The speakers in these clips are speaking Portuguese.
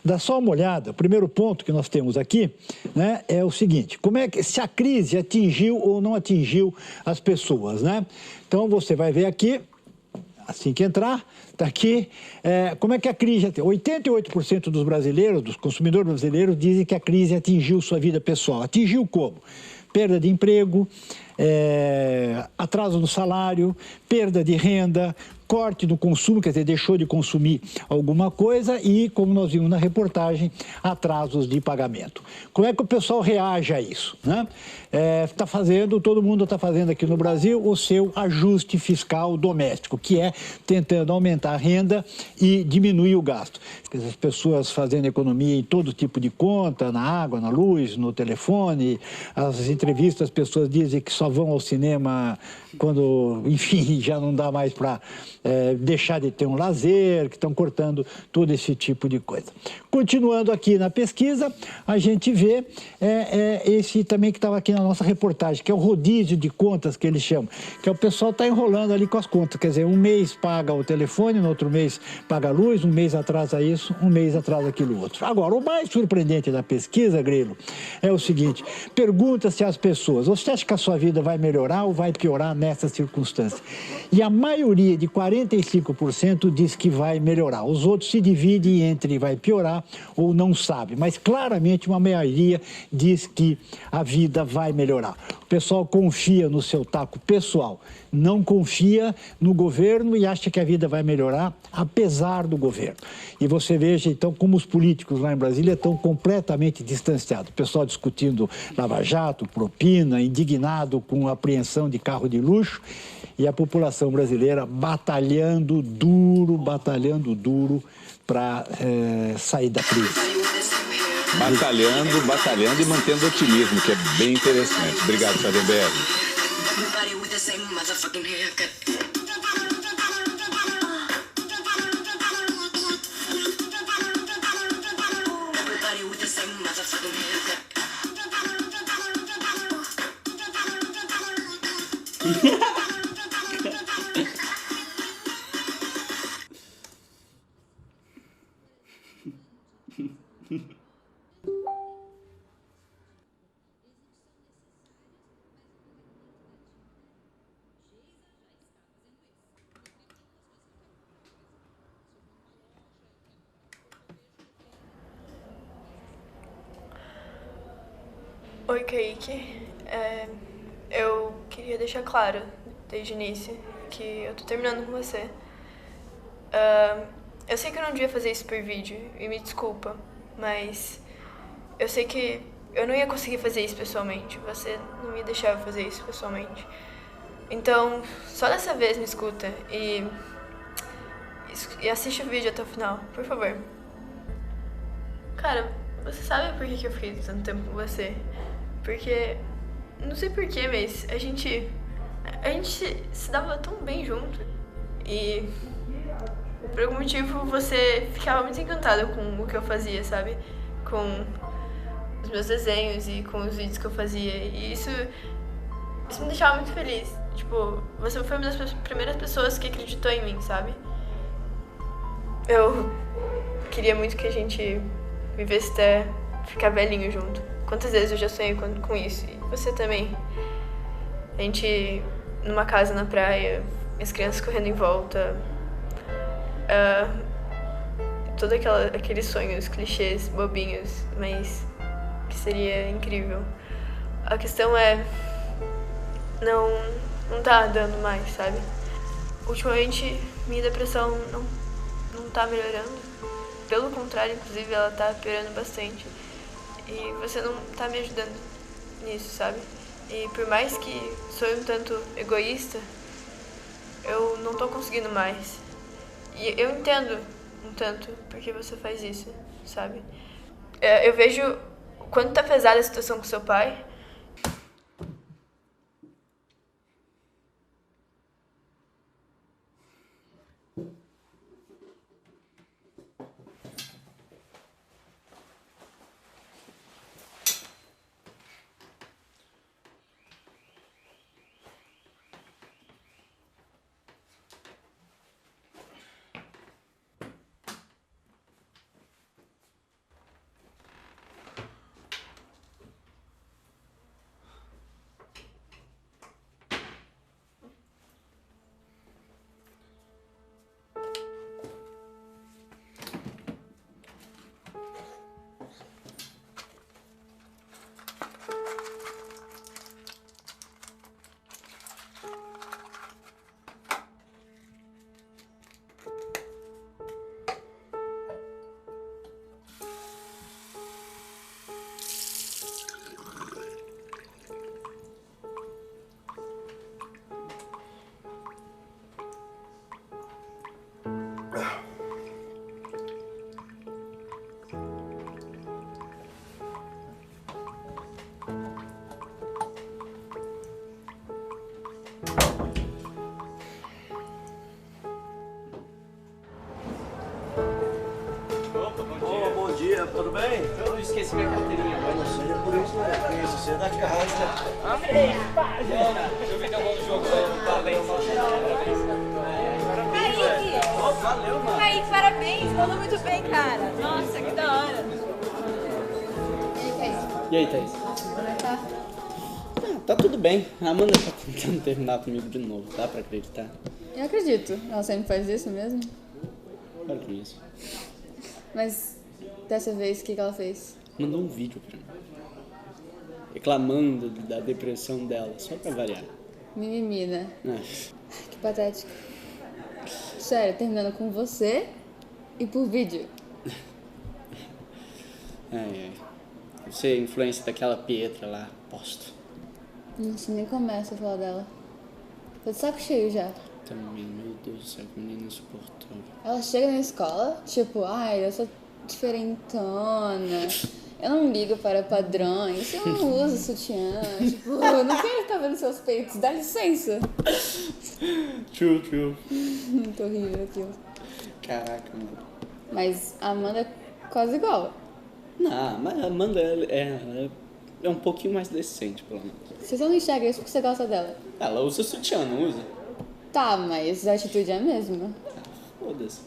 Dá só uma olhada. O primeiro ponto que nós temos aqui, né, é o seguinte: como é que se a crise atingiu ou não atingiu as pessoas, né? Então você vai ver aqui, assim que entrar, está aqui, como é que a crise atingiu. 88% dos brasileiros, dos consumidores brasileiros, dizem que a crise atingiu sua vida pessoal. Atingiu como? Perda de emprego, atraso no salário, perda de renda, corte do consumo, quer dizer, deixou de consumir alguma coisa e, como nós vimos na reportagem, atrasos de pagamento. Como é que o pessoal reage a isso, né? Todo mundo está fazendo aqui no Brasil o seu ajuste fiscal doméstico, que é tentando aumentar a renda e diminuir o gasto. As pessoas fazendo economia em todo tipo de conta, na água, na luz, no telefone. As entrevistas, as pessoas dizem que só vão ao cinema quando, enfim, já não dá mais para deixar de ter um lazer, que estão cortando todo esse tipo de coisa. Continuando aqui na pesquisa, a gente vê esse também que estava aqui na nossa reportagem, que é o rodízio de contas que eles chamam, que é o pessoal está enrolando ali com as contas, quer dizer, um mês paga o telefone, no outro mês paga a luz, um mês atrasa isso, um mês atrasa aquilo outro. Agora, o mais surpreendente da pesquisa, Grilo, é o seguinte: pergunta-se às pessoas, você acha que a sua vida vai melhorar ou vai piorar nessas circunstâncias? E a maioria de 45% diz que vai melhorar. Os outros se dividem entre vai piorar ou não sabe. Mas claramente uma maioria diz que a vida vai melhorar. O pessoal confia no seu taco pessoal, não confia no governo e acha que a vida vai melhorar apesar do governo. E você veja então como os políticos lá em Brasília estão completamente distanciados. O pessoal discutindo Lava Jato, propina, indignado com a apreensão de carro de luxo. E a população brasileira batalhando duro para sair da crise. Batalhando e mantendo otimismo, que é bem interessante. Obrigado, Sardenberg. Oi, Kaique. Eu queria deixar claro, desde o início, que eu tô terminando com você. Eu sei que eu não devia fazer isso por vídeo, e me desculpa, mas eu sei que eu não ia conseguir fazer isso pessoalmente. Você não me deixava fazer isso pessoalmente. Então, só dessa vez me escuta e assiste o vídeo até o final, por favor. Cara, você sabe por que eu fiquei tanto tempo com você? Porque, não sei porquê, mas a gente se dava tão bem junto. E por algum motivo você ficava muito encantada com o que eu fazia, sabe? Com os meus desenhos e com os vídeos que eu fazia. E isso me deixava muito feliz. Tipo, você foi uma das primeiras pessoas que acreditou em mim, sabe? Eu queria muito que a gente vivesse até ficar velhinho junto. Quantas vezes eu já sonhei com isso? E você também. A gente numa casa na praia, as crianças correndo em volta. Todos aqueles sonhos, clichês, bobinhos, mas que seria incrível. A questão é, não tá dando mais, sabe? Ultimamente, minha depressão não tá melhorando. Pelo contrário, inclusive, ela tá piorando bastante. E você não tá me ajudando nisso, sabe? E por mais que sou um tanto egoísta, eu não tô conseguindo mais. E eu entendo um tanto porque você faz isso, sabe? Eu vejo o quanto tá pesada a situação com seu pai. dia, tudo bem? Eu esqueci minha carteirinha. Mas não seja por isso, né? Porque sociedade de carrasco, né? Deixa eu ver que eu vou no jogo. Parabéns. Valeu, mano. Kaique, parabéns. Falou muito bem, cara. Nossa, que da hora. E aí, Thaís? Como é que tá? Tá tudo bem. A Amanda tá tentando terminar comigo de novo. Dá pra acreditar? Eu acredito. Ela sempre faz isso mesmo. Olha com isso. Mas dessa vez, o que ela fez? Mandou um vídeo pra mim. Reclamando da depressão dela, só pra variar. Mimimi, né? Ah, Que patético. Sério, terminando com você e por vídeo. ai. Você é influência daquela Pietra lá, posto. Nossa, nem começa a falar dela. Tô de saco cheio já. Também, meu Deus do céu, que menina insuportável. Ela chega na escola, tipo, ai, eu sou diferentona. Eu não ligo para padrões, eu não uso sutiã. Tipo, eu não quero ficar vendo seus peitos, dá licença. True. Muito horrível aquilo. Caraca, mano. Mas a Amanda é quase igual. Não, mas a Amanda é um pouquinho mais decente, pelo menos. Você só não enxerga isso porque você gosta dela. Ela usa sutiã, não usa? Tá, mas a atitude é a mesma. Foda-se.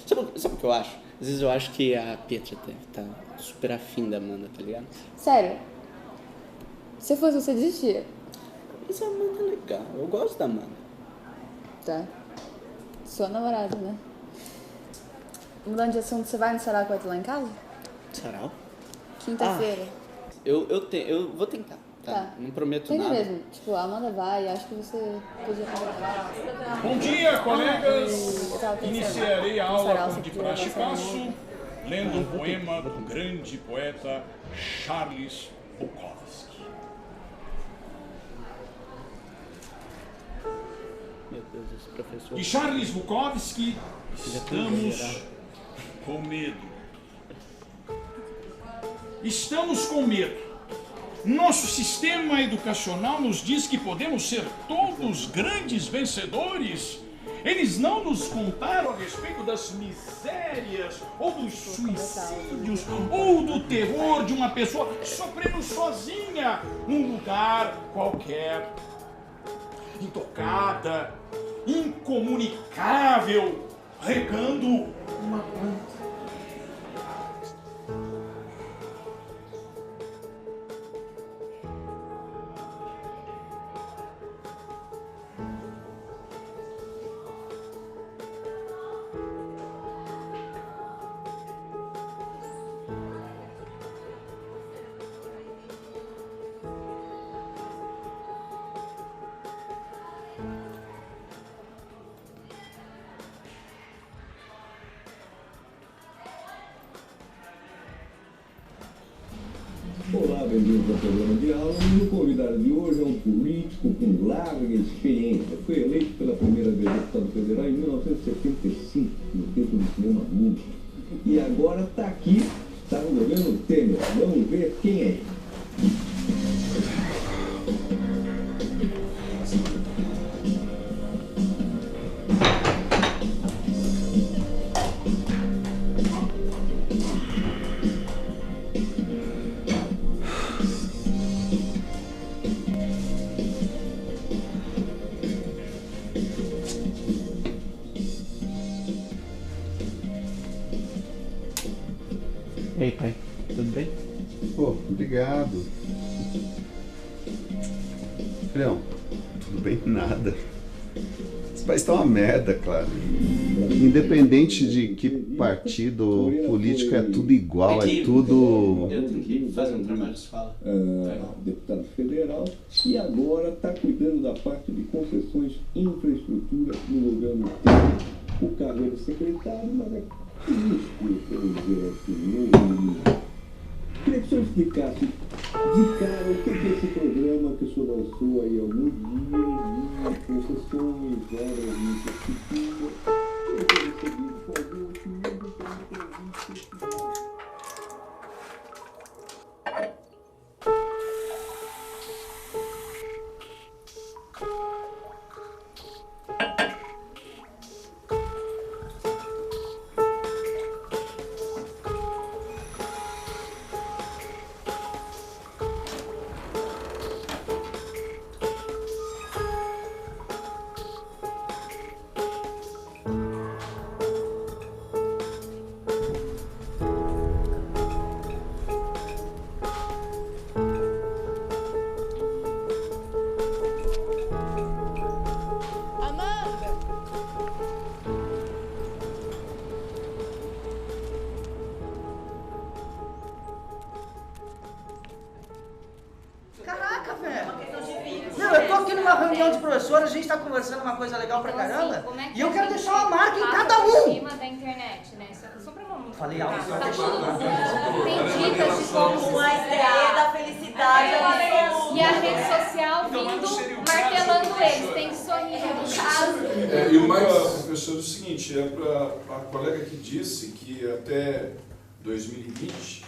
Sabe o que eu acho? Às vezes eu acho que a Pietra deve estar super afim da Amanda, tá ligado? Sério. Se fosse você, desistia. Mas a Amanda é legal, eu gosto da Amanda. Tá. Sua namorada, né? Mudando de assunto, você vai no sarau com ela lá em casa? Sarau? Quinta-feira. Eu vou tentar, tá? Não prometo Tenta nada. mesmo. Tipo, a Amanda vai, acho que você podia fazer. Bom dia, colegas! Eu tava pensando. Iniciarei a No sarau, aula você como de podia praxe e lançar passo, um- lendo um poema do grande poeta Charles Bukowski. Meu Deus, esse professor... De Charles Bukowski, estamos com medo. Estamos com medo. Nosso sistema educacional nos diz que podemos ser todos grandes vencedores. Eles não nos contaram a respeito das misérias, ou dos suicídios, ou do terror de uma pessoa sofrendo sozinha num lugar qualquer. Intocada, incomunicável, regando uma planta. Olá, bem-vindos ao programa de aula. E o convidado de hoje é um político com larga experiência. Foi eleito pela primeira vez deputado federal em 1975, no tempo do cinema mudo. E agora está aqui, está no governo Temer. Vamos ver quem é ele. E aí, pai? Tudo bem? Pô, obrigado. Filhão, tudo bem? Nada. Esse país tá uma merda, claro. Independente de que partido político, é tudo igual, é tudo... Eu tenho que fazer um trabalho de fala. Deputado federal, e agora está cuidando da parte de concessões e infraestrutura no governo Temer. O cargo é de secretário, mas é isso, pelo direto no. Queria que o senhor explicasse de cara o que é esse programa que o senhor lançou aí há alguns dias, de concessões, obras de infraestrutura. Eu queria receber, por favor, o senhor do programa. reunião de professores, a gente tá conversando uma coisa legal pra Então, caramba, assim, como é que e eu a quero gente deixar uma marca em passa cada por um. cima da internet, né? Só pra não... Falei alto. Tá tudo tem dicas de como a ideia da felicidade e a rede social vindo martelando eles, tem que sorrir no caso. E o mais, professor, é o seguinte, para a colega que disse que até 2020,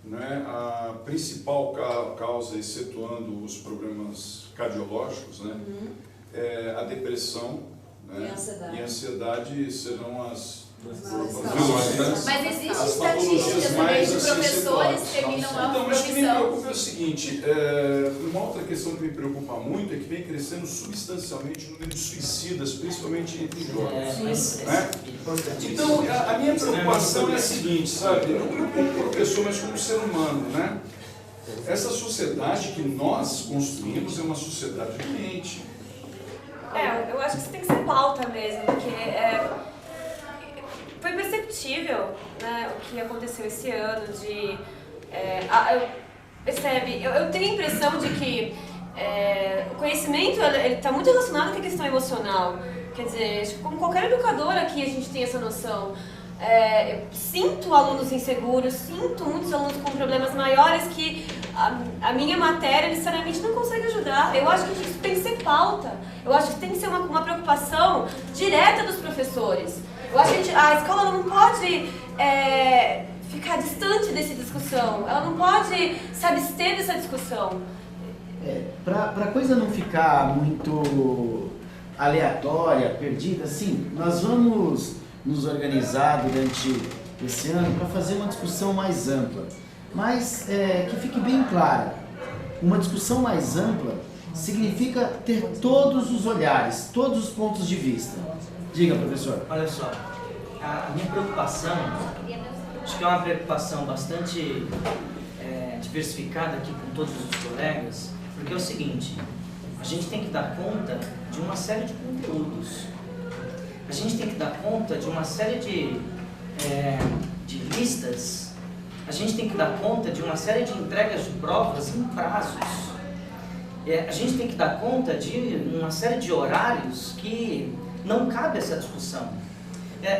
né, a principal causa, excetuando os problemas cardiológicos, né, é a depressão, né, e a ansiedade serão as vilões. Mas existem estatísticas também de professores que terminam a Então, mas o que me profissão. preocupa é o seguinte, uma outra questão que me preocupa muito é que vem crescendo substancialmente o número de suicidas, principalmente entre jovens. Né? Então, a minha preocupação é a seguinte, sabe, não como professor, mas como ser humano, né? Essa sociedade que nós construímos é uma sociedade doente. Eu acho que isso tem que ser pauta mesmo, porque foi perceptível, né, o que aconteceu esse ano de... eu tenho a impressão de que o conhecimento está muito relacionado com a questão emocional. Quer dizer, acho que como qualquer educador aqui a gente tem essa noção. Eu sinto alunos inseguros, sinto muitos alunos com problemas maiores que a minha matéria necessariamente não consegue ajudar. Eu acho que isso tem que ser pauta. Eu acho que tem que ser uma preocupação direta dos professores. Eu acho que a escola não pode ficar distante dessa discussão. Ela não pode se abster dessa discussão. Para a coisa não ficar muito aleatória, perdida, assim, nós vamos nos organizar durante esse ano para fazer uma discussão mais ampla. Mas que fique bem clara, uma discussão mais ampla significa ter todos os olhares, todos os pontos de vista. Diga, professor. Olha só, a minha preocupação, acho que é uma preocupação bastante diversificada aqui com todos os colegas, porque é o seguinte, a gente tem que dar conta de uma série de conteúdos, a gente tem que dar conta de uma série de listas, a gente tem que dar conta de uma série de entregas de provas em prazos, a gente tem que dar conta de uma série de horários que não cabe essa discussão.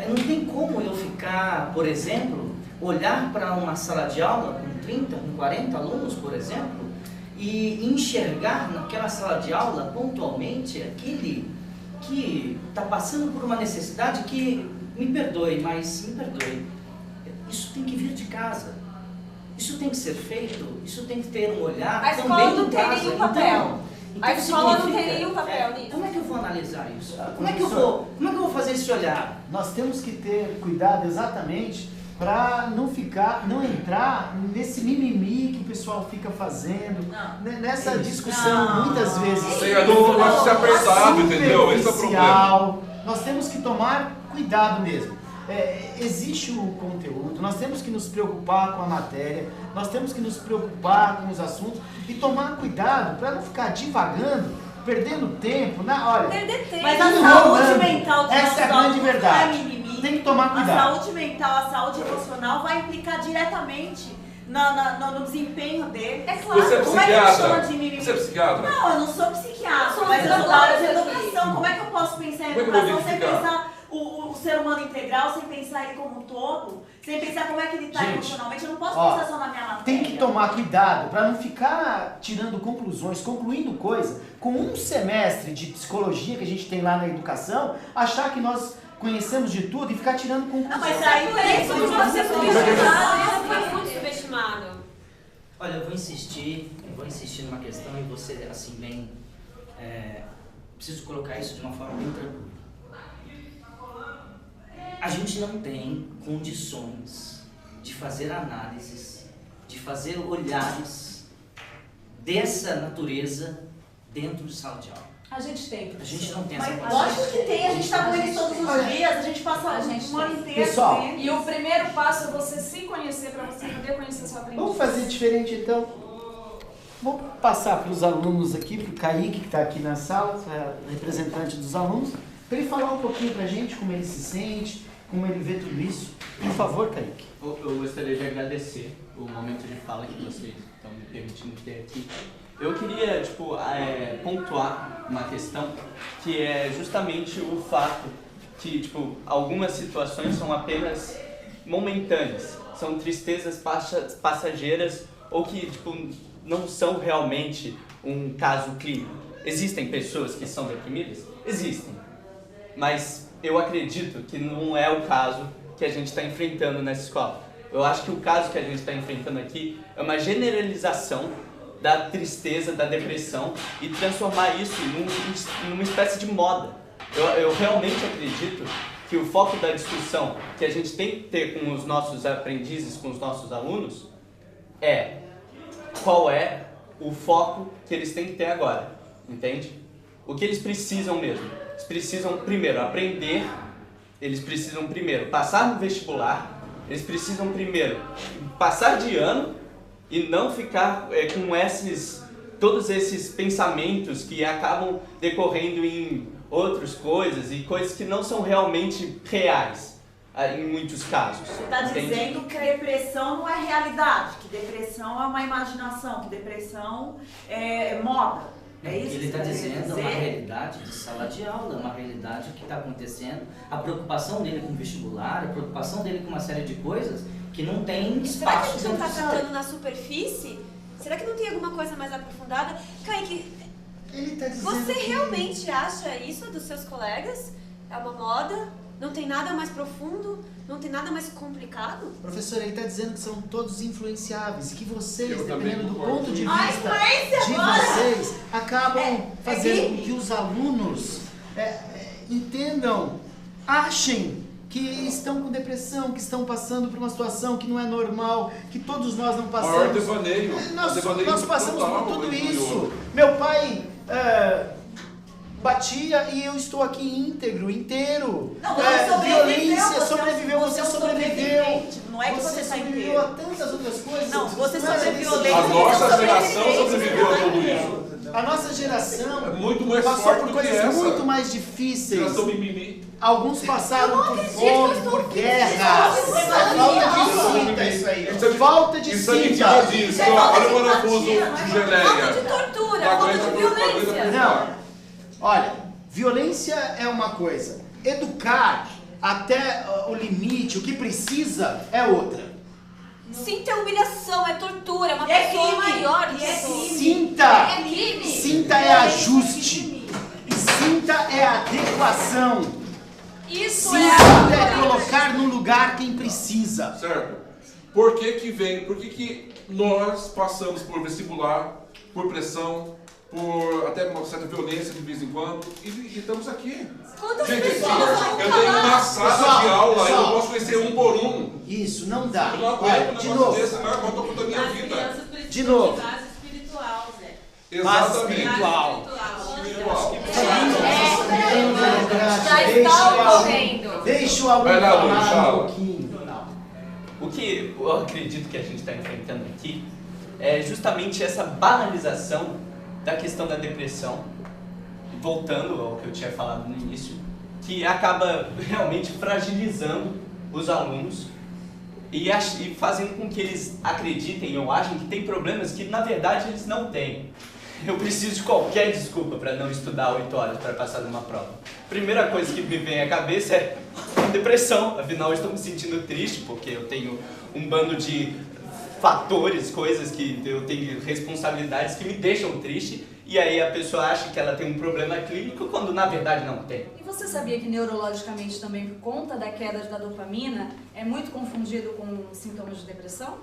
Não tem como eu ficar, por exemplo, olhar para uma sala de aula com 30, com 40 alunos, por exemplo, e enxergar naquela sala de aula pontualmente aquele que está passando por uma necessidade que, me perdoe, isso tem que vir de casa. Isso tem que ser feito, isso tem que ter um olhar A escola também não em tem casa. nenhum papel. Então A escola não significa, tem nenhum papel nisso. Como é que eu vou analisar isso? Como é que eu vou fazer esse olhar? Nós temos que ter cuidado exatamente para não entrar nesse mimimi que o pessoal fica fazendo, nessa discussão muitas vezes Tem a gente pode ser apertado, entendeu? Esse é o problema. Nós temos que tomar cuidado mesmo. Existe o conteúdo, nós temos que nos preocupar com a matéria, nós temos que nos preocupar com os assuntos e tomar cuidado para não ficar divagando, perdendo tempo. Olha, perder tempo. Mas a saúde mental dos essa é a grande verdade. Tem que tomar cuidado. A saúde mental, a saúde emocional vai implicar diretamente no desempenho dele. É claro. Você é Como é que eu chamo psiquiatra? de mimimi? Você é psiquiatra? Não, eu não sou psiquiatra, Eu sou mas eu sou da área de educadora. educação. Como é que eu posso pensar em Como é que eu vou educação sem identificar? pensar o ser humano integral, sem pensar ele como um todo, sem pensar como é que ele está Gente, emocionalmente? Eu não posso pensar só na minha matéria. Tem que tomar cuidado para não ficar tirando conclusões, concluindo coisa, com um semestre de psicologia que a gente tem lá na educação, achar que nós conhecemos de tudo e ficar tirando conclusões. Mas aí Isso tem foi muito subestimado. Olha, eu vou insistir numa questão e você, assim, bem... preciso colocar isso de uma forma bem tranquila. A gente não tem condições de fazer análises, de fazer olhares dessa natureza dentro de sala de aula. A gente tem. A gente não tem essa Mas capacidade. lógico que tem, a gente está com eles todos os dias, a gente passa um ano inteiro. Pessoal, com eles. E o primeiro passo é você se conhecer para você poder conhecer sua aprendizagem. vamos fazer diferente então. Vou passar para os alunos aqui, para o Kaique, que está aqui na sala, representante dos alunos, para ele falar um pouquinho para a gente como ele se sente, como ele vê tudo isso. Por favor, Kaique. Eu gostaria de agradecer o momento de fala que vocês estão me permitindo ter aqui. Eu queria, pontuar uma questão que é justamente o fato que, algumas situações são apenas momentâneas, são tristezas passageiras ou que, não são realmente um caso clínico. Existem pessoas que são deprimidas? Existem. Mas eu acredito que não é o caso que a gente está enfrentando nessa escola. Eu acho que o caso que a gente está enfrentando aqui é uma generalização da tristeza, da depressão e transformar isso numa espécie de moda. Eu realmente acredito que o foco da discussão que a gente tem que ter com os nossos aprendizes, com os nossos alunos, é qual é o foco que eles têm que ter agora, entende? O que eles precisam mesmo? Eles precisam primeiro aprender, eles precisam primeiro passar no vestibular, eles precisam primeiro passar de ano e não ficar com todos esses pensamentos que acabam decorrendo em outras coisas e coisas que não são realmente reais, em muitos casos. Você está dizendo que a depressão não é realidade, que depressão é uma imaginação, que depressão é moda. É isso Ele que está você dizendo quer uma dizer? realidade de sala de aula, uma realidade que está acontecendo, a preocupação dele com o vestibular, a preocupação dele com uma série de coisas que não tem Será que a espaço gente não está dentro do tratando na superfície? Será que não tem alguma coisa mais aprofundada? Kaique, você realmente acha isso dos seus colegas? É uma moda? Não tem nada mais profundo? Não tem nada mais complicado? Professor, ele está dizendo que são todos influenciáveis, que vocês, Eu também dependendo do concordo. ponto de Ah, vista influência de agora! vocês, acabam fazendo que- com que os alunos entendam, achem que estão com depressão, que estão passando por uma situação que não é normal, que todos nós não passamos. Maior devaneio. Devaneio Nós passamos total, por tudo entre isso. outros. Meu pai batia e eu estou aqui íntegro, inteiro. Não, você sobreviveu, Violência, você é um- sobreviveu, você é um sobreviveu. sobrevivente, não é que você tá sobreviveu inteiro. a tantas outras coisas. Não, você Não é sobreviveu isso. desde A nossa você geração sobreviveu, sobreviveu a você tudo tá isso. A nossa geração É muito mais passou forte por do que coisas essa. muito mais difíceis. Geração mimimi. Alguns passaram por acredito que eu fome, estou por ouvindo guerra. isso. Falta de cinta, isso aí. Falta de Isso é cinta. mentira disso. Olha o parafuso de Falta de geleia. tortura, Não falta aguenta de por- violência. Não. Olha, violência é uma coisa. Educar até o limite, o que precisa, é outra. Sinta é humilhação, é tortura, é uma E é pessoa crime. maior E que é isso. crime. Cinta. É crime. Cinta é ajuste. Cinta é adequação. Isso Cinta é colocar no lugar quem precisa. Certo. Por que que nós passamos por vestibular, por pressão, por até uma certa violência de vez em quando e estamos aqui? Quantas Gente, pessoas vão eu tenho uma sala Pessoal, de aula, eu pessoal. não posso conhecer um por um. Isso, não dá. Eu não aguento Olha, um de negócio novo. desse, mas eu tô contando a minha vida. De novo. Base espiritual, Zé. Base Exatamente. espiritual. Espiritual. Já está ocorrendo. Deixa o aluno Vai lá, Luiz, falar um fala. pouquinho. O que eu acredito que a gente está enfrentando aqui é justamente essa banalização da questão da depressão, voltando ao que eu tinha falado no início, que acaba realmente fragilizando os alunos e fazendo com que eles acreditem ou achem que tem problemas que na verdade eles não têm. Eu preciso de qualquer desculpa para não estudar 8 horas para passar numa prova. Primeira coisa que me vem à cabeça é depressão, afinal eu estou me sentindo triste porque eu tenho um bando de fatores, coisas que eu tenho responsabilidades que me deixam triste e aí a pessoa acha que ela tem um problema clínico quando na verdade não tem. E você sabia que neurologicamente também, por conta da queda da dopamina, é muito confundido com sintomas de depressão?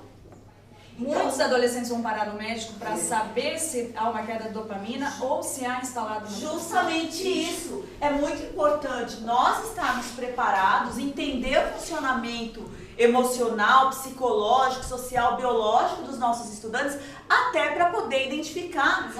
Muitos adolescentes vão parar no médico para saber se há uma queda de dopamina ou se há instalado uma Justamente isso. É muito importante nós estarmos preparados, entender o funcionamento emocional, psicológico, social, biológico dos nossos estudantes, até para poder identificar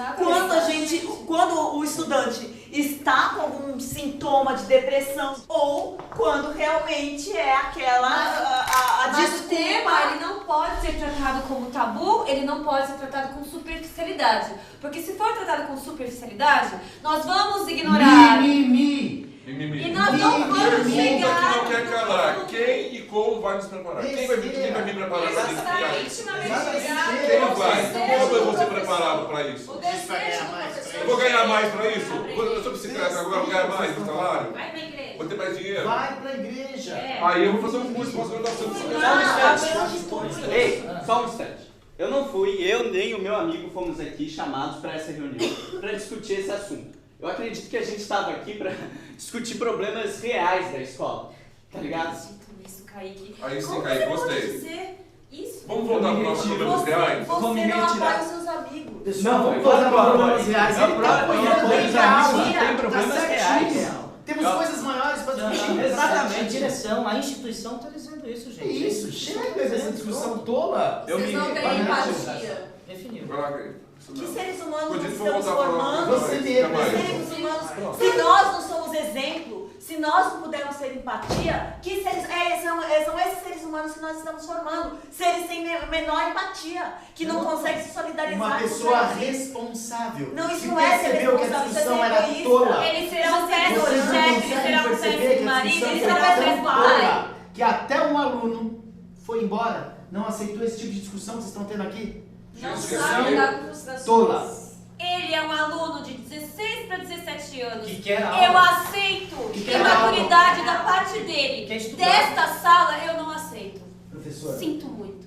quando o estudante está com algum sintoma de depressão ou quando realmente é aquela Mas o tema, ele não pode ser tratado como tabu, ele não pode ser tratado com superficialidade. Porque se for tratado com superficialidade, nós vamos ignorar. Mimimi. Mimimi. E nós não vamos Pergunta chegar. que não quer calar. Quem e como vai nos preparar? Quem vai me preparar para Isso está isso? intimamente ligado. Quem vai? Como eu vou ser preparado para isso? O mais pra isso? Eu sou bicicleta, agora eu ganho mais no salário? Vai pra igreja. Vou ter mais dinheiro? Vai pra igreja. Aí eu vou fazer um curso de pós-graduação de Ei, só um instante. Eu não fui, eu nem o meu amigo fomos aqui chamados para essa reunião, para discutir esse assunto. Eu acredito que a gente estava aqui para discutir problemas reais da escola, tá ligado? Isso, Kaique. Aí sim, Como Kaique, você pode gostei. dizer isso? Vamos voltar para os nossos problemas reais? Você não apoia os seus amigos. Não, vamos voltar para problemas reais. Ele tá apoiando os amigos, tem problemas reais. Temos coisas maiores para discutir. Exatamente, a direção, a instituição está dizendo isso, gente. Que isso, chega dessa discussão tola. Vocês não têm empatia. Definiu. Que seres humanos Quando nós for estamos voltar pra formando? Você mesmo. Seres humanos. Se nós não somos exemplo, se nós não pudermos ter empatia, que seres, são esses seres humanos que nós estamos formando. Seres sem menor empatia, que não conseguem se solidarizar. Uma pessoa responsável. Não, isso que não é ser percebeu que a responsável, discussão isso é era egoísta. tola. Eles serão péssimos Vocês não chefes, eles conseguem serão perceber péssimos que a maridos, discussão eles foi serão tão péssimos tola pais. que até um aluno foi embora, não aceitou esse tipo de discussão que vocês estão tendo aqui. Não sabe lidar com frustrações. Tola. Ele é um aluno de 16 para 17 anos. Que quer aula. Eu aceito quer imaturidade aula. da parte dele. Quer estudar. Desta sala eu não aceito. Professora. Sinto muito.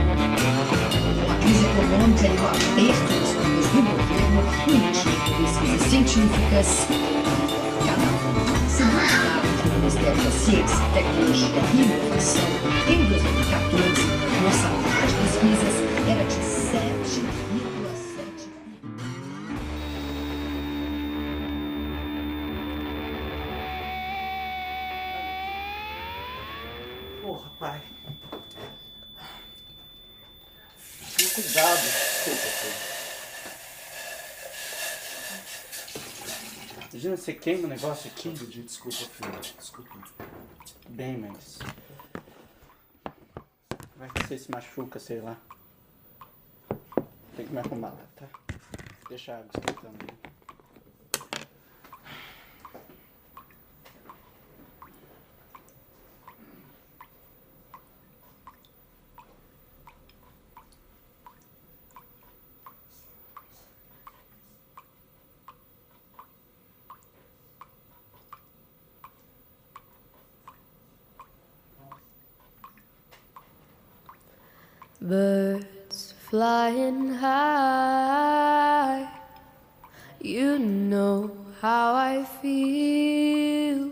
A crise econômica e o aperto das contas do governo permitiram pesquisas científicas. Cada ano, se imaginava que o Ministério da Ciência, Tecnologia e Inovação, em 2014, o orçamento das pesquisas era de 7,7 Porra, pai. Tenha cuidado. Imagina, você queima o negócio aqui. Desculpa, filho. Desculpa. Bem, mas... Vai que você se machuca, sei lá. Tem que me arrumar lá, tá? Deixa a água esquentando aí. Birds flying high, you know how I feel.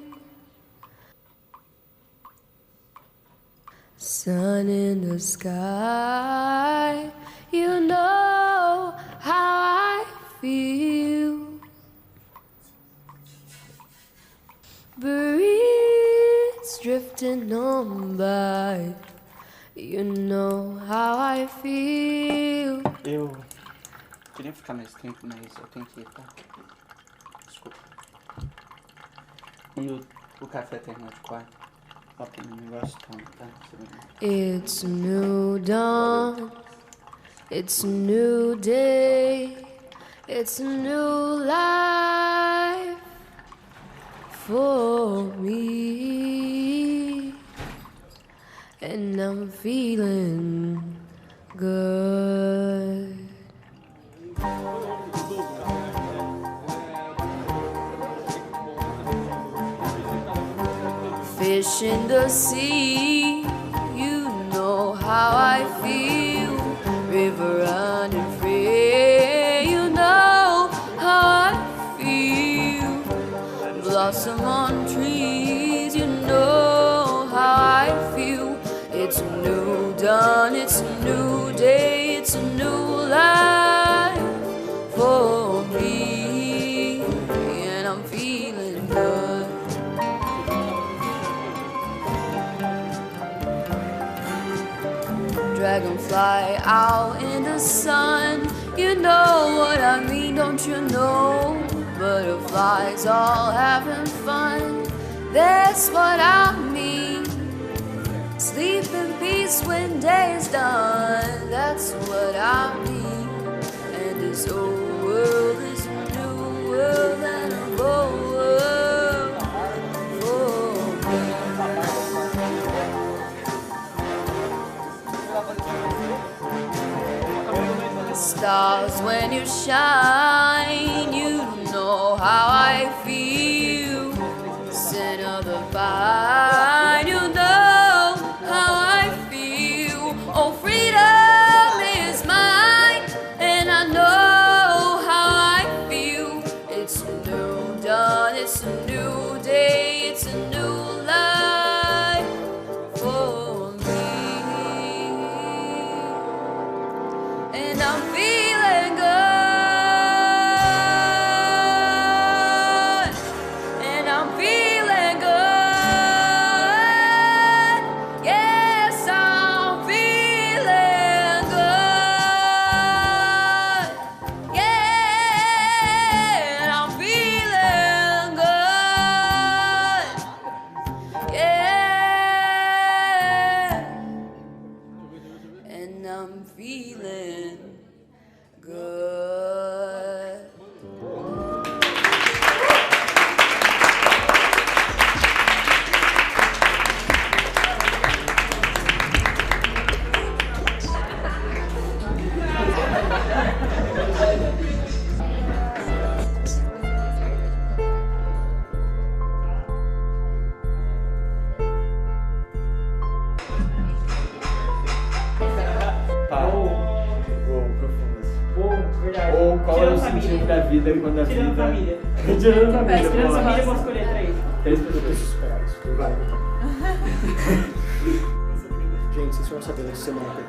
Sun in the sky, you know how I feel. Breeze drifting on by, you know how I feel. Eu queria ficar mais tempo, mas eu tenho que ir, tá? Desculpa. Quando o café terminar de quarto, ó, tem um negócio toma, tá? It's a new dawn, it's a new day, it's a new life for me, and I'm feeling good. Fish in the sea, you know how I feel. River running free, you know how I feel. Blossom on trees, you know how I feel. It's a new dawn, it's a new day, it's a new life for me, and I'm feeling good. Dragonfly out in the sun, you know what I mean, don't you know? Butterflies all having fun, That's what I mean. Sleep in peace when day is done. That's what I mean. And this old world is a new world and a old world for me. Stars, when you shine, you know how I feel. Sin of the vine, you know how I feel. Oh, freedom is mine, and I know how I feel. It's a new dawn, it's a new day, it's a new life for me. And I'm feeling good. And I'm feeling good. Yes, I'm feeling good. Yeah, I'm feeling good. Yeah, and I'm feeling good. Ou qual é o sentido da vida quando a vida... Tirando família. Tirando família. Tirando família, eu vou escolher 3. 3 pessoas. Gente, vocês foram sabendo essa semana que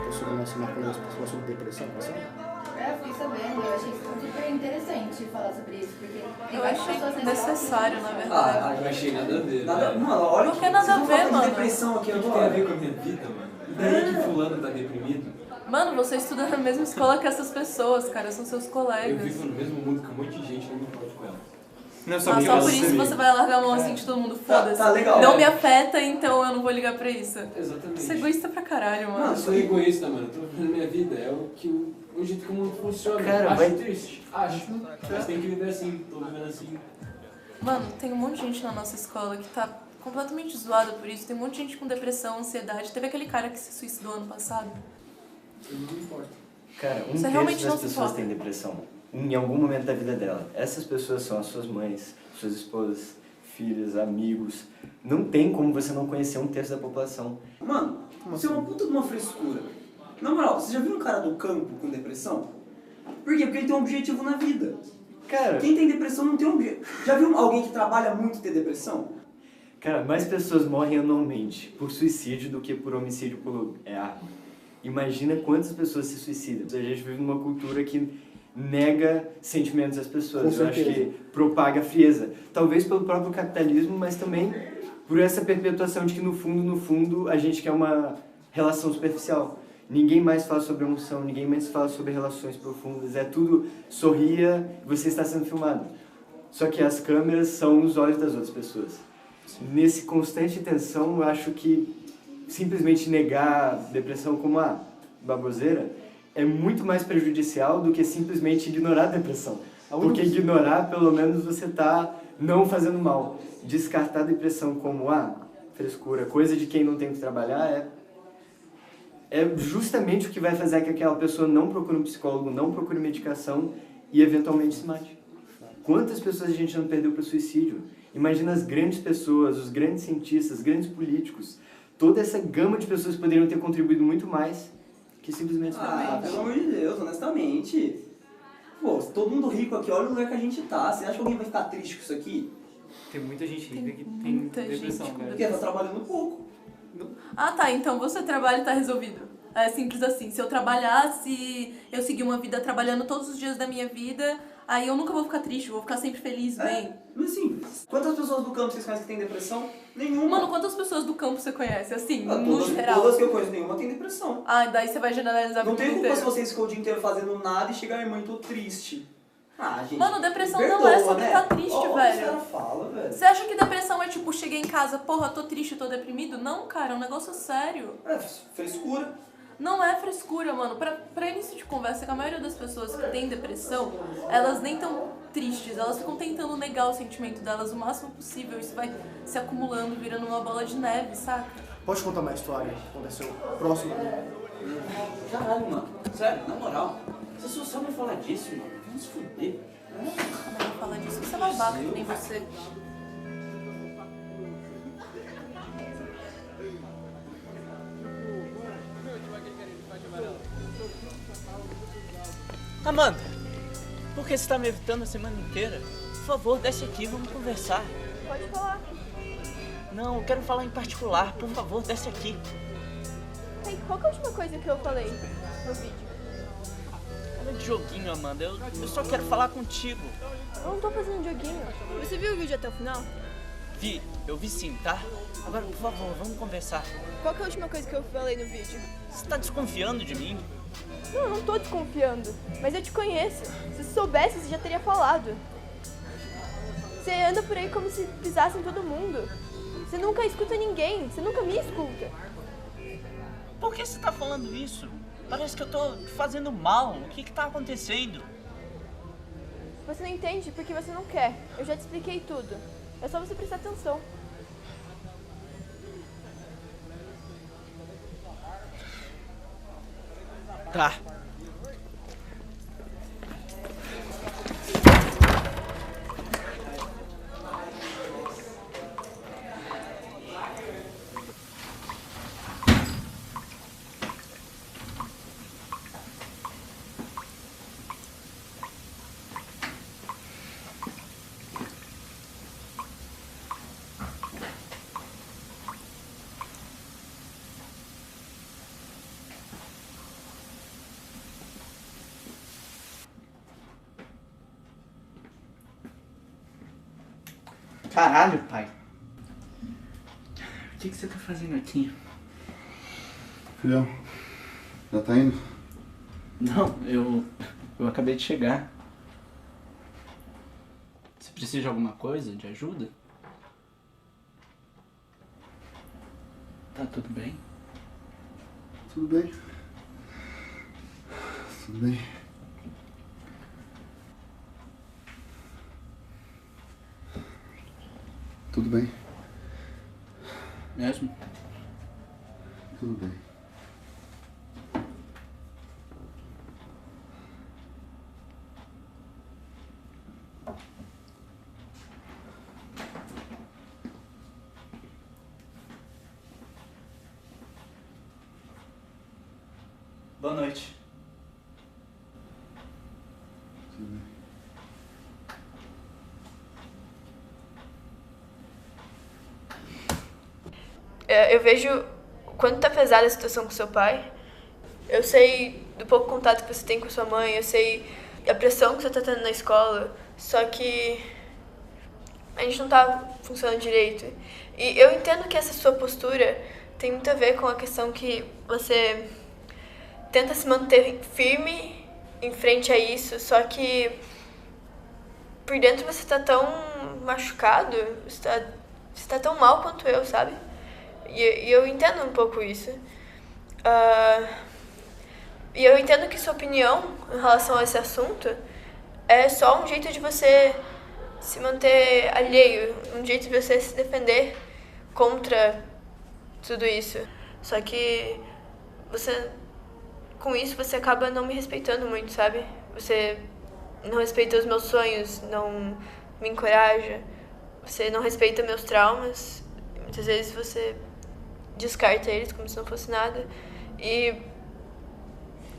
eu sobre uma semana com as pessoas sobre depressão, assim? Eu fiquei sabendo, eu achei super interessante falar sobre isso, porque Eu achei necessário, na verdade. Ah, eu achei nada a ver. Mano, olha Por que nada a ver, mano? Depressão aqui, o que tem a ver com a minha vida, mano? E daí que fulano tá deprimido? Mano, você estuda na mesma escola que essas pessoas, cara, são seus colegas. Eu vivo no mesmo mundo que um monte de gente e não me importo com ela. Não, só por isso você vai largar a mão assim de todo mundo, foda-se. Tá legal. Não me afeta, então eu não vou ligar pra isso. Exatamente. Você é egoísta pra caralho, mano. Não, eu sou egoísta, mano. Eu tô vivendo minha vida. É o jeito que o mundo funciona. Cara, acho vai- triste. Acho. Mas tem que viver assim. Tô vivendo assim. Mano, tem um monte de gente na nossa escola que tá completamente zoada por isso. Tem um monte de gente com depressão, ansiedade. Teve aquele cara que se suicidou ano passado. Eu não me importo. Cara, Você terço realmente não das se pessoas importa. tem depressão. Em algum momento da vida dela. Essas pessoas são as suas mães, suas esposas, filhas, amigos. Não tem como você não conhecer um terço da população. Mano, isso é uma puta de uma frescura. Na moral, você já viu um cara do campo com depressão? Por quê? Porque ele tem um objetivo na vida. Cara, quem tem depressão não tem um objetivo. Já viu alguém que trabalha muito ter depressão? Cara, mais pessoas morrem anualmente por suicídio do que por homicídio por arma. Imagina quantas pessoas se suicidam. A gente vive numa cultura que nega sentimentos às pessoas. Com Eu acho certeza. que propaga frieza. Talvez pelo próprio capitalismo, mas também por essa perpetuação de que no fundo, a gente quer uma relação superficial. Ninguém mais fala sobre emoção, ninguém mais fala sobre relações profundas. É tudo sorria, você está sendo filmado. Só que as câmeras são os olhos das outras pessoas. Nesse constante tensão, eu acho que simplesmente negar depressão como uma baboseira é muito mais prejudicial do que simplesmente ignorar a depressão. Porque ignorar, pelo menos, você está não fazendo mal. Descartar a depressão como frescura, coisa de quem não tem que trabalhar, é justamente o que vai fazer que aquela pessoa não procure um psicólogo, não procure medicação e eventualmente se mate. Quantas pessoas a gente não perdeu para o suicídio? Imagina as grandes pessoas, os grandes cientistas, os grandes políticos, toda essa gama de pessoas que poderiam ter contribuído muito mais que simplesmente Pelo amor de Deus, honestamente. Pô, todo mundo rico aqui, olha o lugar que a gente tá. Você acha que alguém vai ficar triste com isso aqui? Tem muita gente rica que tem muita depressão, gente com cara. Porque tá trabalhando pouco. Ah, tá, então você trabalha e tá resolvido. É simples assim. Se eu trabalhasse, eu seguir uma vida trabalhando todos os dias da minha vida, aí eu nunca vou ficar triste, eu vou ficar sempre feliz, bem. Mas assim, quantas pessoas do campo vocês conhecem que tem depressão? Nenhuma. Mano, quantas pessoas do campo você conhece? Assim, no Todas, geral. todas que eu conheço, nenhuma tem depressão. Ah, daí você vai generalizar Não pro tem mundo culpa se inteiro. vocês ficam o dia inteiro fazendo nada e chegar, mãe, tô triste. Ah, gente, Mano, depressão perdoa, não é sobre né? estar triste, Ó, velho. os caras falam, velho. Você acha que depressão é tipo, cheguei em casa, porra, tô triste, tô deprimido? Não, cara, é um negócio sério. É frescura. Não é frescura, mano. Pra início de conversa, que a maioria das pessoas que têm depressão, elas nem tão tristes, elas ficam tentando negar o sentimento delas o máximo possível. Isso vai se acumulando, virando uma bola de neve, saca? Pode contar uma história que aconteceu próximo? Caralho, mano. Sério, na moral. Você só sabe falar disso, mano. Vamos se fuder. Não fala disso, você é babaca, que nem você. Amanda, por que você tá me evitando a semana inteira? Por favor, desce aqui, vamos conversar. Pode falar. Não, eu quero falar em particular. Por favor, desce aqui. Hey, qual que é a última coisa que eu falei no vídeo? Para de joguinho, Amanda. Eu só quero falar contigo. Eu não tô fazendo joguinho. Você viu o vídeo até o final? Vi, eu vi sim, tá? Agora, por favor, vamos conversar. Qual que é a última coisa que eu falei no vídeo? Você tá desconfiando de mim? Não, eu não tô desconfiando. Mas eu te conheço. Se você soubesse, você já teria falado. Você anda por aí como se pisasse em todo mundo. Você nunca escuta ninguém. Você nunca me escuta. Por que você tá falando isso? Parece que eu tô fazendo mal. O que tá acontecendo? Você não entende porque você não quer. Eu já te expliquei tudo. É só você prestar atenção. Tá. Caralho, pai. O que você tá fazendo aqui? Filhão, já tá indo? Não, eu acabei de chegar. Você precisa de alguma coisa? De ajuda? Tá tudo bem? Tudo bem. Tudo bem. Tudo bem. Mesmo? Tudo bem. Boa noite. Tudo bem. Eu vejo o quanto tá pesada a situação com seu pai. Eu sei do pouco contato que você tem com sua mãe, eu sei a pressão que você tá tendo na escola, só que a gente não tá funcionando direito. E eu entendo que essa sua postura tem muito a ver com a questão que você tenta se manter firme em frente a isso, só que por dentro você tá tão machucado, você tá tão mal quanto eu, sabe? E eu entendo um pouco isso. E eu entendo que sua opinião em relação a esse assunto é só um jeito de você se manter alheio, um jeito de você se defender contra tudo isso. Só que com isso você acaba não me respeitando muito, sabe? Você não respeita os meus sonhos, não me encoraja, você não respeita meus traumas. Muitas vezes você descarta eles como se não fosse nada. E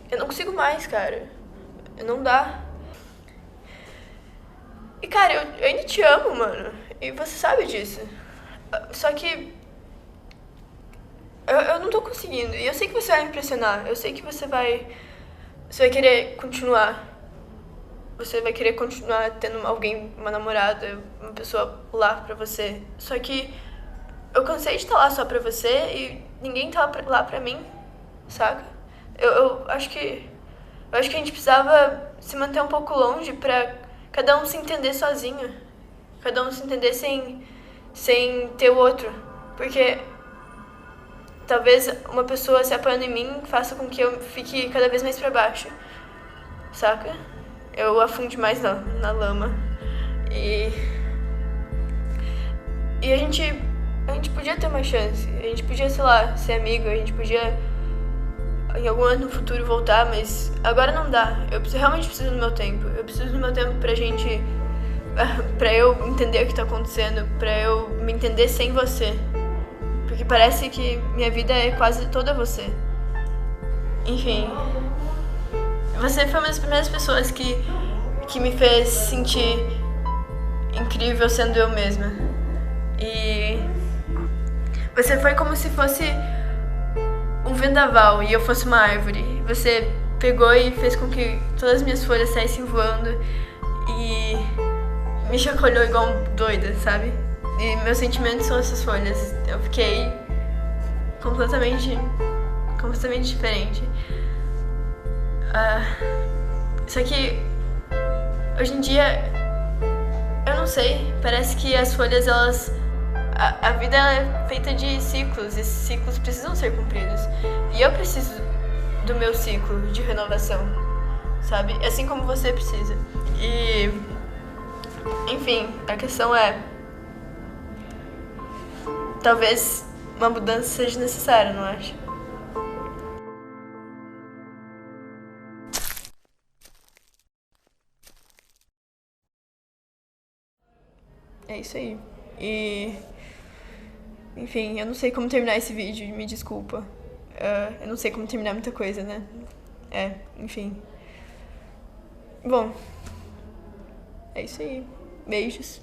eu não consigo mais, cara. Não dá. E, cara, eu ainda te amo, mano. E você sabe disso. Só que eu não tô conseguindo. E eu sei que você vai me impressionar. Eu sei que você vai querer continuar. Você vai querer continuar tendo alguém, uma namorada, uma pessoa lá pra você. Só que eu cansei de estar lá só pra você e ninguém tá lá pra mim, saca? Eu acho que a gente precisava se manter um pouco longe pra cada um se entender sozinho. Cada um se entender sem ter o outro. Porque talvez uma pessoa se apoiando em mim faça com que eu fique cada vez mais pra baixo. Saca? Eu afunde mais na lama. E a gente podia ter uma chance. A gente podia, sei lá, ser amigo. A gente podia em algum ano no futuro voltar, mas agora não dá. Eu realmente preciso do meu tempo. Eu preciso do meu tempo pra eu entender o que tá acontecendo, pra eu me entender sem você. Porque parece que minha vida é quase toda você. Enfim. Você foi uma das primeiras pessoas que me fez sentir incrível sendo eu mesma. E você foi como se fosse um vendaval e eu fosse uma árvore. Você pegou e fez com que todas as minhas folhas saíssem voando e me chacoalhou igual doida, sabe? E meus sentimentos são essas folhas. Eu fiquei completamente diferente. Só que hoje em dia eu não sei, parece que as folhas a vida é feita de ciclos, e esses ciclos precisam ser cumpridos. E eu preciso do meu ciclo de renovação, sabe? Assim como você precisa. E enfim, a questão é, talvez uma mudança seja necessária, não acha? É isso aí. E enfim, eu não sei como terminar esse vídeo, me desculpa. Eu não sei como terminar muita coisa, né? Enfim. Bom, é isso aí. Beijos.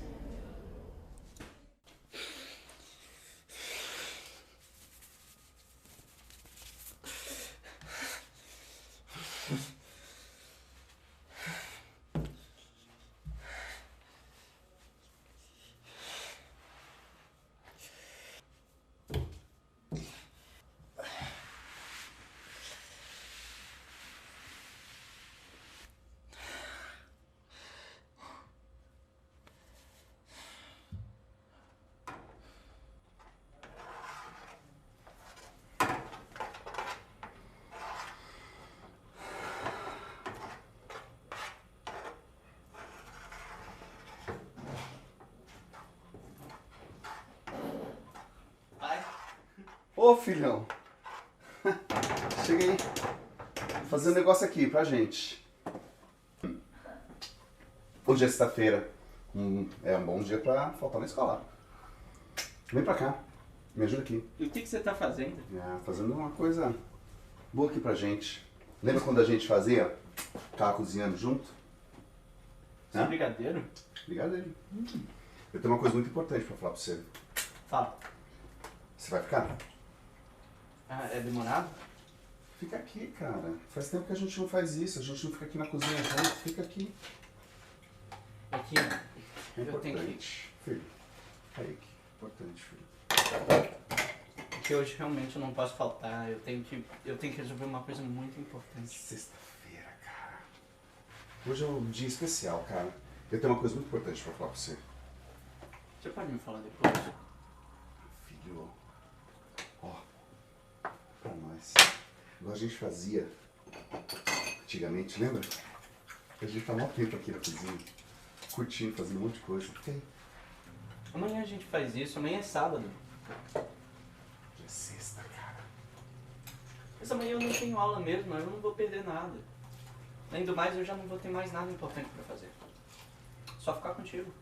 Ô filhão, chega aí, vou fazer um negócio aqui pra gente. Hoje é sexta-feira, é um bom dia pra faltar na escola. Vem pra cá, me ajuda aqui. E o que você tá fazendo? Fazendo uma coisa boa aqui pra gente. Lembra quando a gente fazia? Ficava cozinhando junto? Você é brigadeiro? Brigadeiro. Eu tenho uma coisa muito importante pra falar pra você. Fala. Você vai ficar? É demorado? Fica aqui, cara. Faz tempo que a gente não faz isso. A gente não fica aqui na cozinha junto. Fica aqui. Aqui, É eu tenho que... importante, filho. Kaique, importante, filho. Porque hoje realmente eu não posso faltar. Eu tenho que resolver uma coisa muito importante. Sexta-feira, cara. Hoje é um dia especial, cara. Eu tenho uma coisa muito importante pra falar pra você. Você pode me falar depois? Filho, ó, pra nós, igual a gente fazia antigamente, lembra? A gente tá mó tempo aqui na cozinha, curtindo, fazendo um monte de coisa. Fica aí. Amanhã a gente faz isso, amanhã é sábado. Já é sexta, cara. Mas amanhã eu não tenho aula mesmo, eu não vou perder nada. Além do mais, eu já não vou ter mais nada importante pra fazer. Só ficar contigo.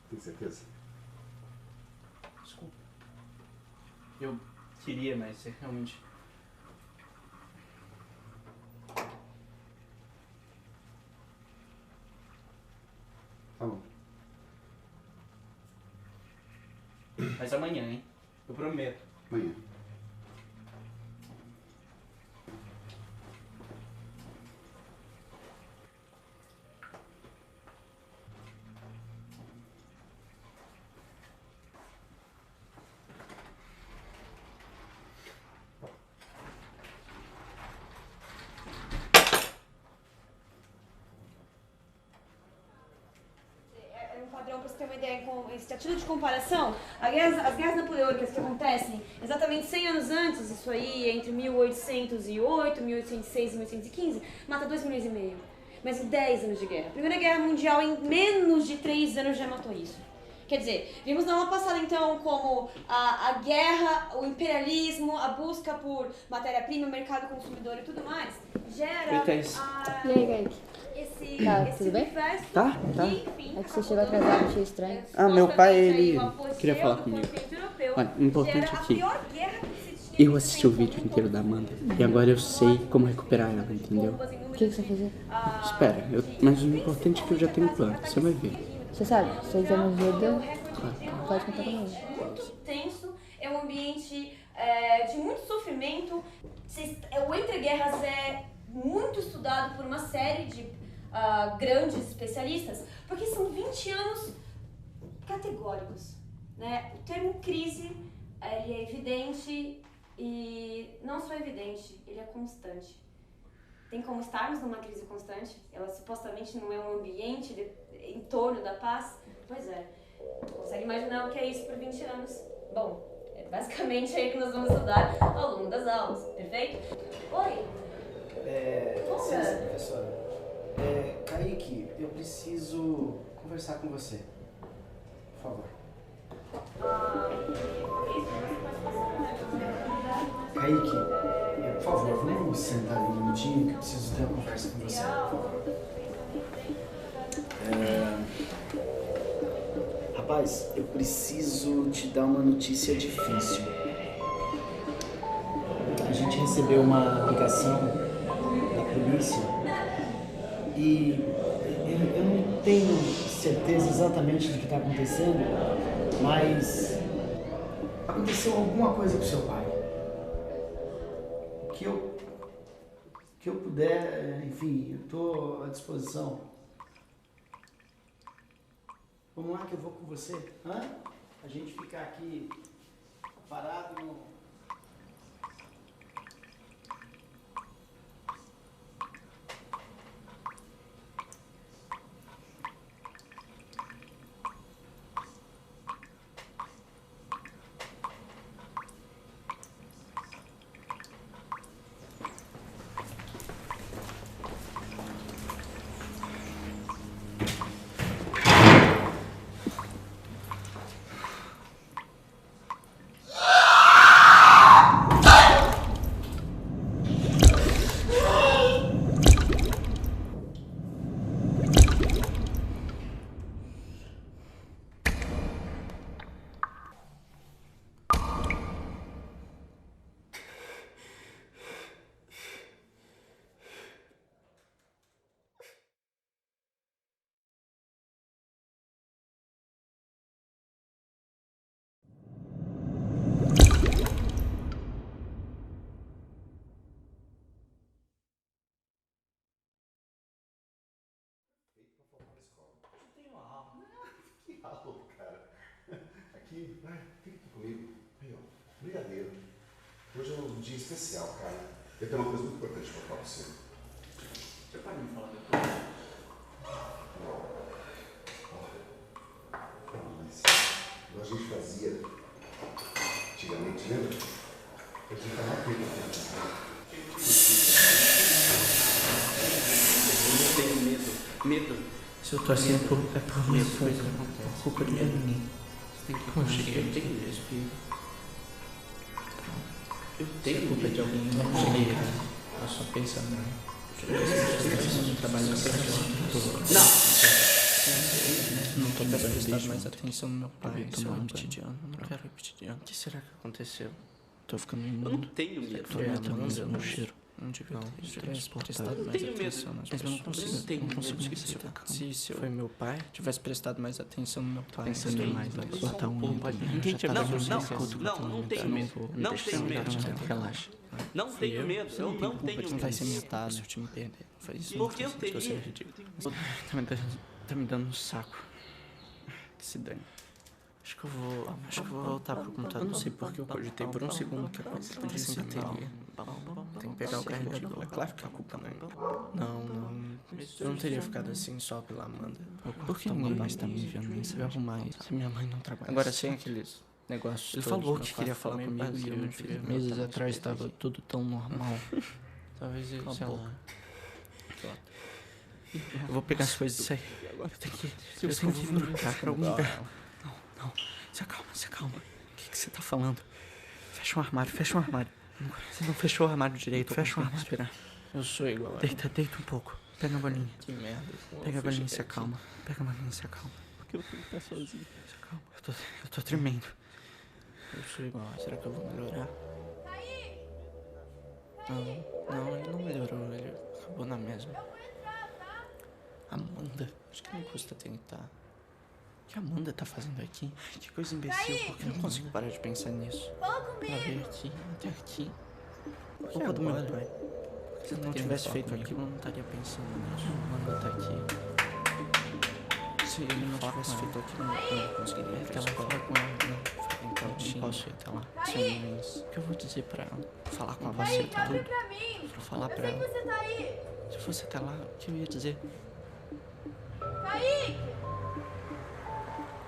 Tem certeza? Desculpa. Eu queria, mas você realmente... Tá bom. Mas amanhã, hein? Eu prometo. Amanhã. uma ideia, esse título de comparação, as guerras napoleônicas que acontecem exatamente 100 anos antes, isso aí, entre 1808, 1806 e 1815, mata 2,5 milhões. Mas em 10 anos de guerra. A Primeira Guerra Mundial, em menos de 3 anos, já matou isso. Quer dizer, vimos na aula passada, então, como a guerra, o imperialismo, a busca por matéria-prima, mercado consumidor e tudo mais, gera E aí, Kaique? esse tudo bem? universo Tá. que, É que você chegou atrasado, achei estranho. Ah, meu pai, ele queria falar comigo. Olha, o importante é que eu assisti o vídeo inteiro da Amanda e agora eu sei como recuperar ela, entendeu? O que você vai fazer? Espera, mas o importante é que eu já tenho um plano, você vai ver. Você sabe, se você quiser me ajuda, Claro. pode contar comigo. muito tenso, é um ambiente de muito sofrimento. O Entre Guerras é muito estudado por uma série de grandes especialistas, porque são 20 anos categóricos, né? O termo crise, ele é evidente e não só evidente, ele é constante. Tem como estarmos numa crise constante? Ela supostamente não é um ambiente em torno da paz? Pois é. Consegue imaginar o que é isso por 20 anos? Bom, é basicamente aí que nós vamos estudar ao longo das aulas, perfeito? Oi! Licença, professora. Kaique, eu preciso conversar com você. Por favor. Kaique, por favor, vamos sentar ali um minutinho que eu preciso ter uma conversa com você. Rapaz, eu preciso te dar uma notícia difícil. A gente recebeu uma ligação da polícia e eu não tenho certeza exatamente do que está acontecendo, mas aconteceu alguma coisa com seu pai. O que eu puder, enfim, eu estou à disposição. Vamos lá que eu vou com você. Hã? A gente ficar aqui parado no... Aqui, fica aqui comigo. Aí, ó, brigadeiro. Hoje é um dia especial, cara. Eu tenho uma coisa muito importante pra falar pra você. Você pode me falar depois? Igual a gente fazia antigamente, lembra? A gente tava aqui. Eu não tenho medo. Se eu tô assim é por minha coisa, por culpa de ninguém. Você tem que conseguir, eu tenho medo. Eu tenho culpa de alguém, eu não cheguei, cara. Eu só penso no trabalho da Não tô prestando mais atenção no meu pai. Isso é repetidiano. Não quero repetidiano. O que será que aconteceu? Tô ficando imundo. Eu não tenho medo. Tô me no cheiro. Não devia ter prestado mais atenção nas pessoas. Eu não consigo esquecer. Se foi meu pai, tivesse prestado mais atenção no meu pai. Pensando mais, botar um ninguém tinha medo. Não tenho medo. Não tenho medo. Relaxa. Não tenho medo. Eu não tenho medo. Não vai ser metade se eu te me perder. Faz isso. Porque eu tenho. Você é ridículo. Tá me dando um saco. Que se dane. Acho que eu vou voltar pro computador. Eu não sei porque eu cogitei por um segundo que a coisa podia ser ateliê. Tem que pegar o carregador. É claro que a culpa não é minha. Não. Eu não teria ficado assim só pela Amanda. Por que ninguém mais tá me enviando mensagem mais? Se minha mãe não trabalha. Agora, sem aqueles negócios. Ele falou que queria falar comigo e eu não fiz. Meses atrás estava tudo tão normal. Talvez ele, sei lá. Eu vou pegar as coisas e sair. Eu tenho que ir pra algum lugar. Não. Se acalma. O que você tá falando? Fecha um armário. Você não fechou o armário direito. Fecha o armário. Esperar. Eu sou igual. Deita um pouco. Pega a bolinha. Que merda. Pega a bolinha e se acalma. Porque eu tenho que estar sozinho. Se acalma. Eu tô tremendo. Eu sou igual. Será que eu vou melhorar? Não, ele não melhorou. Ele acabou na mesma. Amanda, acho que não custa tentar. O que a Amanda tá fazendo aqui? Que coisa imbecil, porque eu não consigo parar de pensar nisso. Fala comigo. Pra ver aqui, até aqui. Culpa do meu pai. Se eu não tivesse feito aquilo, eu não estaria pensando nisso. Amanda tá aqui. Se ele não tivesse feito aquilo, eu não conseguiria ir pra falar com ela. Então, eu não posso ir até lá. O que eu vou dizer pra ela? Falar com a você tudo. Pra falar pra ela. Se você tá lá, o que eu ia dizer?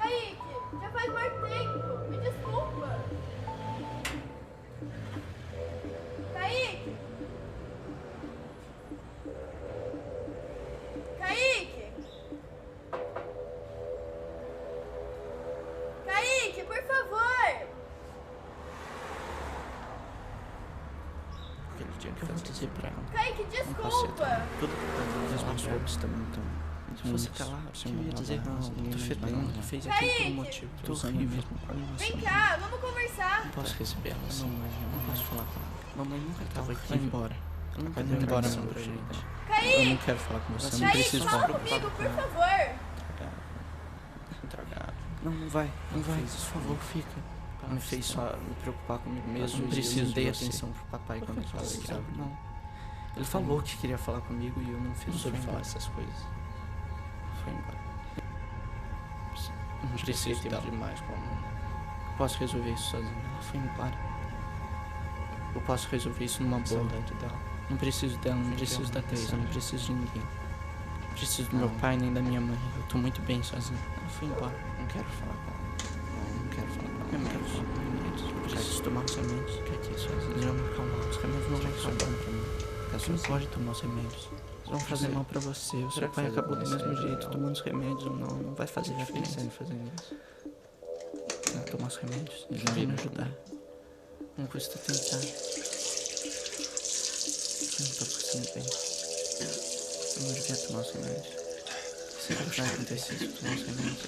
Kaique, já faz mais tempo. Me desculpa. Kaique, por favor. Aquele dia que eu vou dizer pra ela. Kaique, desculpa. Tudo que os meus olhos também estão. Se você tá lá, eu ia dizer, não, tô fedendo, fez aquilo por um motivo. Tô horrível. Vem cá, vamos conversar. Não posso receber ela assim, não posso falar com ela. Mamãe nunca tava aqui. Vai embora. Eu não quero ir embora não pra gente. Kaique! Eu não quero falar com você, eu não preciso fala comigo, por favor. Tragado. Não vai, por favor, fica. Me fez só me preocupar comigo mesmo. Eu não preciso dar atenção pro papai quando ele fala isso. Não. Ele falou que queria falar comigo e eu não fiz sobre falar essas coisas. Foi embora. Não preciso tempo demais com a Amanda. Eu posso resolver isso sozinho. Ela foi embora. Eu posso resolver isso numa boa. Não preciso dela, não preciso da Teresa, não preciso de ninguém. Não preciso do meu pai nem da minha mãe. Eu tô muito bem sozinho. Ela foi embora. Não quero falar com ela. Não quero falar com ela. Eu não quero falar com remédios. Eu preciso tomar os remédios. Fica aqui sozinho. Eles vão me acalmar. Os remédios não vão fazer bom pra mim. Você não pode tomar os remédios. Eles vão fazer mal pra você. O seu pai acabou do mesmo jeito, tomando os remédios ou não. Não vai fazer diferença ele fazendo isso. Não, tomar os remédios. Ele vai me ajudar. Não custa tentar. Eu não tô passando bem. Eu não devia tomar os remédios. Será que vai acontecer se eu tomar os remédios?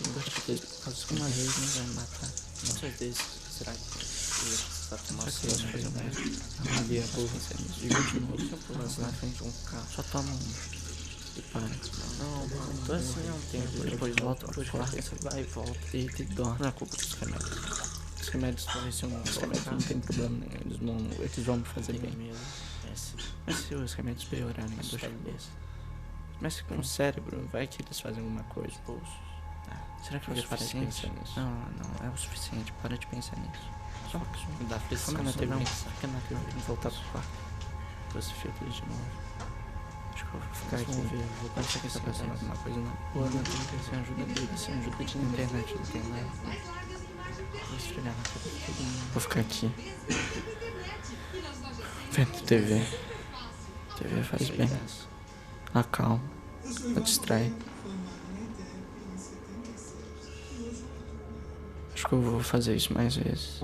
Eu gosto de por causa que uma vez não vai me matar. Muitas vezes, será que eu ia precisar tomar os remédios? Não havia burro. Liga de novo. Se eu pular na frente de um carro, só toma um. E para. Não, mano, tô assim há um tempo. Depois volta pro quarto, você vai e volta. Deita e dorme. Não é culpa dos remédios. Os remédios parecem os remédios não tem problema nenhum. Eles vão me fazer bem mesmo. Mas se os remédios piorarem a dor de cabeça. Mas com o cérebro, vai que eles fazem alguma coisa. Será que é o suficiente? Não, é o suficiente. Para de pensar nisso. Só me dá aflição. Fica na TV, vamos voltar pro quarto. Você fica de novo. Acho que eu vou ficar aqui. Vou pensar que você tá fazendo alguma coisa na rua. Não tem que sem ajuda dele, sem ajuda de internet. Não tem nada. Vou esfregar na cara de todo mundo. Vou ficar aqui. Vendo TV. TV faz bem. Acalma. Distrai. Acho que eu vou fazer isso mais vezes.